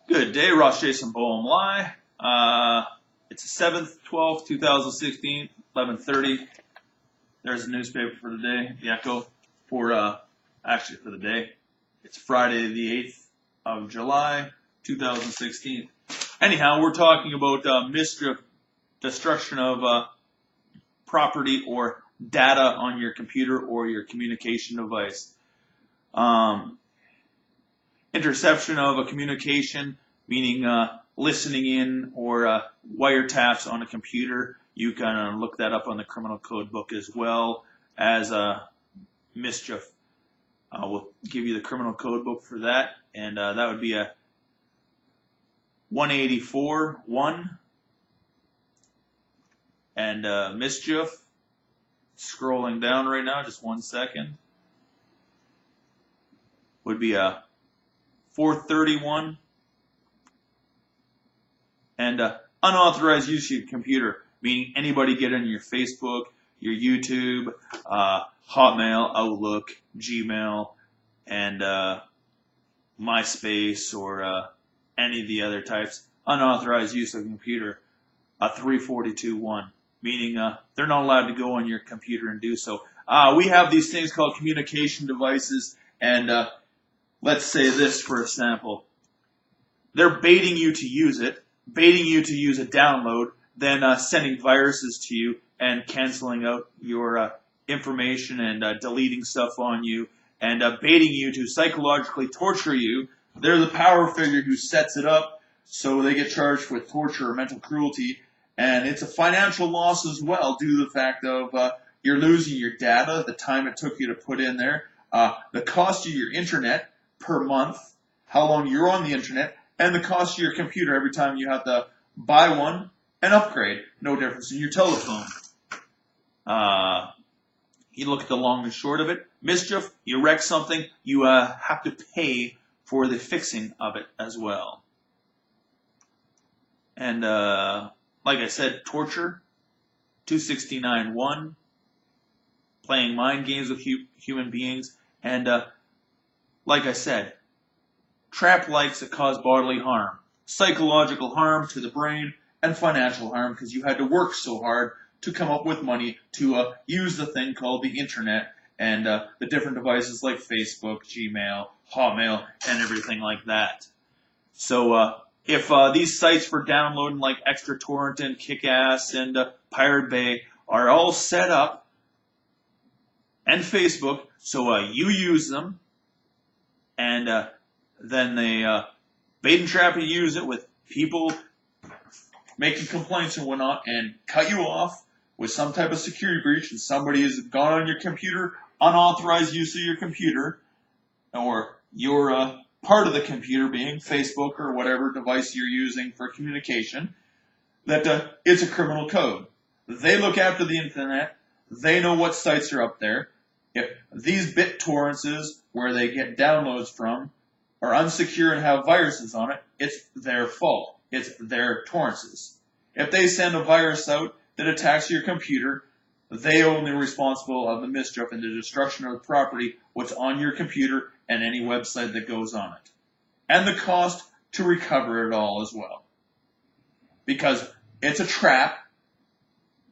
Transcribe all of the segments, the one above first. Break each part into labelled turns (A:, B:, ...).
A: Good day, Ross Jason Boehm Lie. It's the 7th, 12th, 2016, 11:30. There's the newspaper for the day, the Echo, for the day. It's Friday the 8th of July, 2016. Anyhow, we're talking about mischief, destruction of property or data on your computer or your communication device. Interception of a communication, meaning listening in or wiretaps on a computer. You can look that up on the criminal code book as well as mischief. We'll give you the criminal code book for that, and that would be a 184-1. And mischief, scrolling down right now, just 1 second, would be a 431. And unauthorized use of your computer, meaning anybody get on your Facebook, your YouTube, Hotmail, Outlook, Gmail, and MySpace, or any of the other types. Unauthorized use of a computer, a 342-1, meaning they're not allowed to go on your computer and do so. We have these things called communication devices, and let's say this for example. They're baiting you to use it, baiting you to use a download, then sending viruses to you and canceling out your information and deleting stuff on you, and baiting you to psychologically torture you. They're the power figure who sets it up, so they get charged with torture or mental cruelty, and it's a financial loss as well due to the fact of you're losing your data, the time it took you to put in there, the cost of your internet per month, how long you're on the internet, and the cost of your computer every time you have to buy one and upgrade. No difference in your telephone. You look at the long and short of it. Mischief, you wreck something, you have to pay for the fixing of it as well. And like I said, torture, 269-1, playing mind games with human beings, and like I said, trap likes that cause bodily harm, psychological harm to the brain, and financial harm because you had to work so hard to come up with money to use the thing called the internet and the different devices like Facebook, Gmail, Hotmail, and everything like that. So if these sites for downloading like Extra Torrent and Kickass and Pirate Bay are all set up, and Facebook, so you use them, and then they bait and trap you, use it with people making complaints and whatnot, and cut you off with some type of security breach, and somebody has gone on your computer, unauthorized use of your computer, or your part of the computer being Facebook or whatever device you're using for communication, that it's a criminal code. They look after the internet. They know what sites are up there. If these BitTorrents where they get downloads from are unsecure and have viruses on it, it's their fault. It's their torrents. If they send a virus out that attacks your computer, they own the responsible of the mischief and the destruction of the property, what's on your computer and any website that goes on it. And the cost to recover it all as well. Because it's a trap.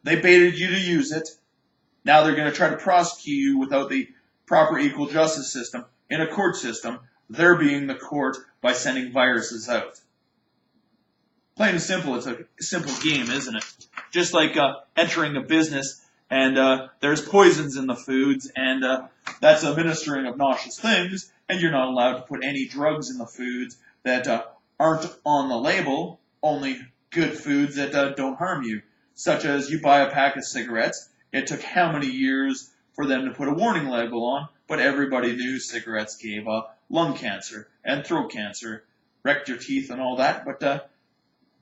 A: They baited you to use it. Now they're going to try to prosecute you without the proper equal justice system in a court system. They're being the court by sending viruses out. Plain and simple, it's a simple game, isn't it? Just like entering a business and there's poisons in the foods, and that's administering obnoxious things, and you're not allowed to put any drugs in the foods that aren't on the label, only good foods that don't harm you. Such as you buy a pack of cigarettes, it took how many years for them to put a warning label on, but everybody knew cigarettes gave lung cancer and throat cancer, wrecked your teeth and all that, but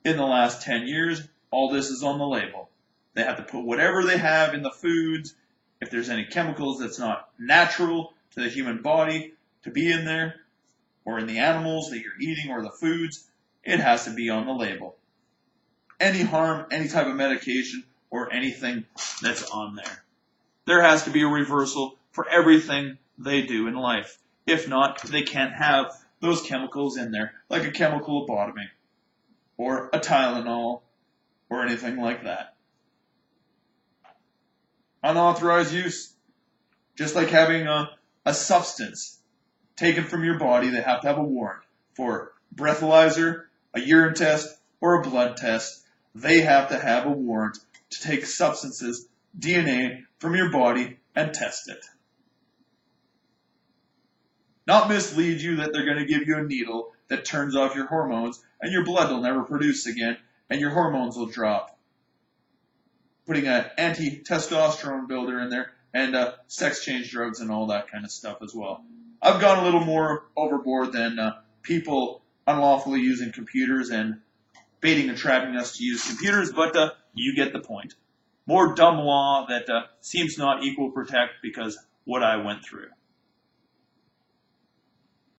A: in the last 10 years, all this is on the label. They have to put whatever they have in the foods. If there's any chemicals that's not natural to the human body to be in there, or in the animals that you're eating or the foods, it has to be on the label. Any harm, any type of medication, or anything that's on there. There has to be a reversal for everything they do in life. If not, they can't have those chemicals in there, like a chemical lobotomy, or a Tylenol, or anything like that. Unauthorized use, just like having a substance taken from your body, they have to have a warrant. For breathalyzer, a urine test, or a blood test, they have to have a warrant to take substances, DNA, from your body and test it. Not mislead you that they're going to give you a needle that turns off your hormones and your blood will never produce again and your hormones will drop. Putting an anti-testosterone builder in there and sex change drugs and all that kind of stuff as well. I've gone a little more overboard than people unlawfully using computers and baiting and trapping us to use computers, but you get the point. More dumb law that seems not equal protect because what I went through.